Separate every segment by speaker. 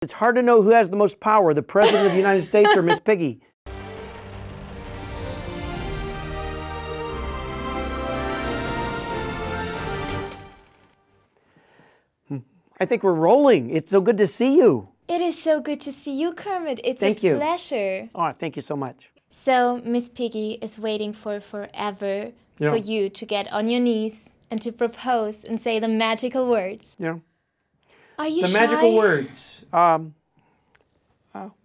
Speaker 1: It's hard to know who has the most power, the President of the United States or Miss Piggy. I think we're rolling. It's so good to see you.
Speaker 2: It is so good to see you, Kermit. It's
Speaker 1: Thank
Speaker 2: a
Speaker 1: you.
Speaker 2: pleasure.
Speaker 1: Oh, thank you so much.
Speaker 2: So, Miss Piggy is waiting for forever for you to get on your knees and to propose and say the magical words.
Speaker 1: Yeah.
Speaker 2: Are you
Speaker 1: The
Speaker 2: shy?
Speaker 1: magical words. What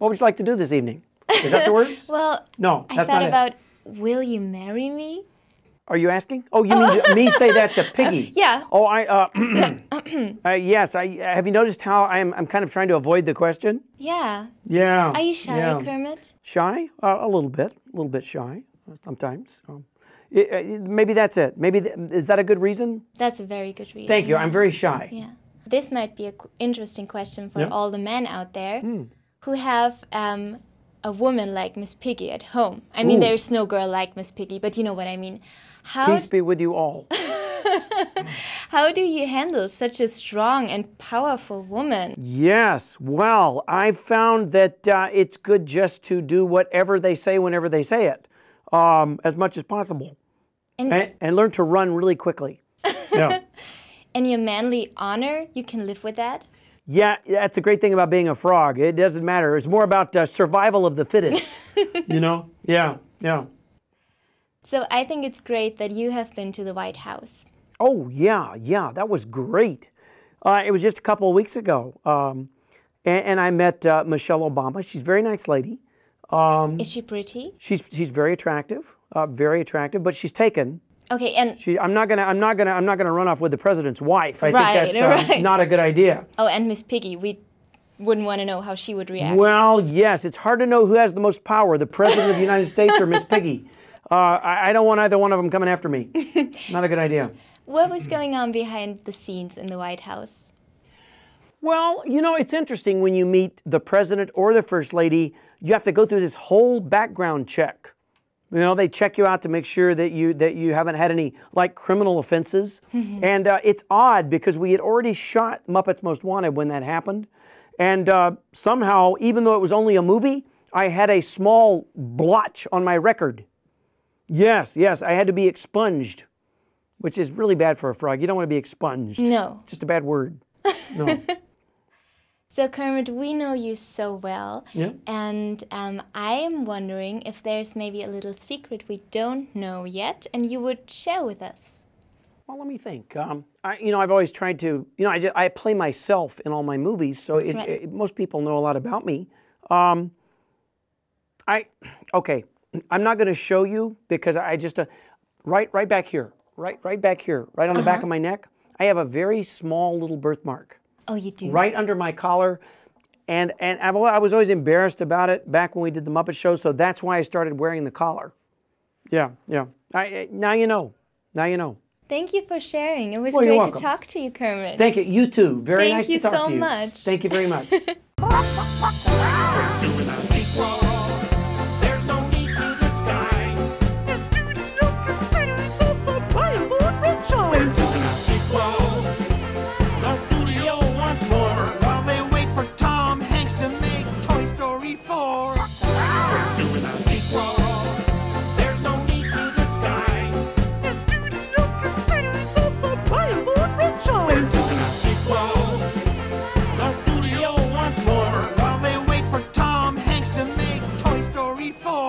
Speaker 1: would you like to do this evening? Is that the words?
Speaker 2: Well,
Speaker 1: no,
Speaker 2: I
Speaker 1: that's
Speaker 2: thought
Speaker 1: not
Speaker 2: about, will you marry me?
Speaker 1: Are you asking? Oh, you mean me say that to Piggy?
Speaker 2: Yeah.
Speaker 1: Oh, yes. Have you noticed how I'm kind of trying to avoid the question?
Speaker 2: Yeah.
Speaker 1: Yeah.
Speaker 2: Are you shy, Kermit?
Speaker 1: Shy? A little bit shy sometimes. Maybe that's it. Is that a good reason?
Speaker 2: That's a very good reason.
Speaker 1: Thank you. I'm very shy.
Speaker 2: Yeah. This might be an interesting question for all the men out there who have a woman like Miss Piggy at home. I mean, there's no girl like Miss Piggy, but you know what I mean.
Speaker 1: Peace be with you all.
Speaker 2: How do you handle such a strong and powerful woman?
Speaker 1: Yes. Well, I've found that it's good just to do whatever they say whenever they say it, as much as possible. And learn to run really quickly. Yeah.
Speaker 2: And your manly honor, you can live with that?
Speaker 1: Yeah, that's a great thing about being a frog. It doesn't matter. It's more about survival of the fittest, you know? Yeah, yeah.
Speaker 2: So I think it's great that you have been to the White House.
Speaker 1: Oh, yeah, that was great. It was just a couple of weeks ago. And I met Michelle Obama. She's a very nice lady.
Speaker 2: Is she pretty?
Speaker 1: She's very attractive, but she's taken.
Speaker 2: Okay, and
Speaker 1: I'm not gonna run off with the president's wife. I think that's not a good idea.
Speaker 2: Oh, and Miss Piggy, we wouldn't want to know how she would react.
Speaker 1: Well, yes, it's hard to know who has the most power, the President of the United States or Miss Piggy. I don't want either one of them coming after me. Not a good idea.
Speaker 2: What was going on behind the scenes in the White House?
Speaker 1: Well, you know, it's interesting when you meet the president or the first lady, you have to go through this whole background check. You know, they check you out to make sure that you haven't had any, like, criminal offenses. And it's odd because we had already shot Muppets Most Wanted when that happened. And somehow, even though it was only a movie, I had a small blotch on my record. Yes, I had to be expunged, which is really bad for a frog. You don't want to be expunged.
Speaker 2: No.
Speaker 1: It's just a bad word. No.
Speaker 2: So, Kermit, we know you so well,
Speaker 1: yeah.
Speaker 2: And I am wondering if there's maybe a little secret we don't know yet, and you would share with us.
Speaker 1: Well, let me think. I've always tried to, I play myself in all my movies, so most people know a lot about me. Okay, I'm not going to show you because I just, right back here, right back here, right on the back of my neck, I have a very small little birthmark.
Speaker 2: Oh, you do?
Speaker 1: Right under my collar. And I was always embarrassed about it back when we did the Muppet Show, so that's why I started wearing the collar. Yeah. Now you know.
Speaker 2: Thank you for sharing. It was
Speaker 1: you're
Speaker 2: great
Speaker 1: welcome.
Speaker 2: to talk to you, Kermit.
Speaker 1: Thank you. You too. Very nice to talk to you.
Speaker 2: Thank you so much.
Speaker 1: Thank you very much.
Speaker 3: Doing a sequel. There's no need to disguise. The studio considers us a viable franchise. We're doing a sequel. The studio wants more. While they wait for Tom Hanks to make Toy Story 4. We're doing a sequel. There's no need to disguise. The studio considers us a viable franchise. We're doing a sequel. The studio wants more. While they wait for Tom Hanks to make Toy Story 4.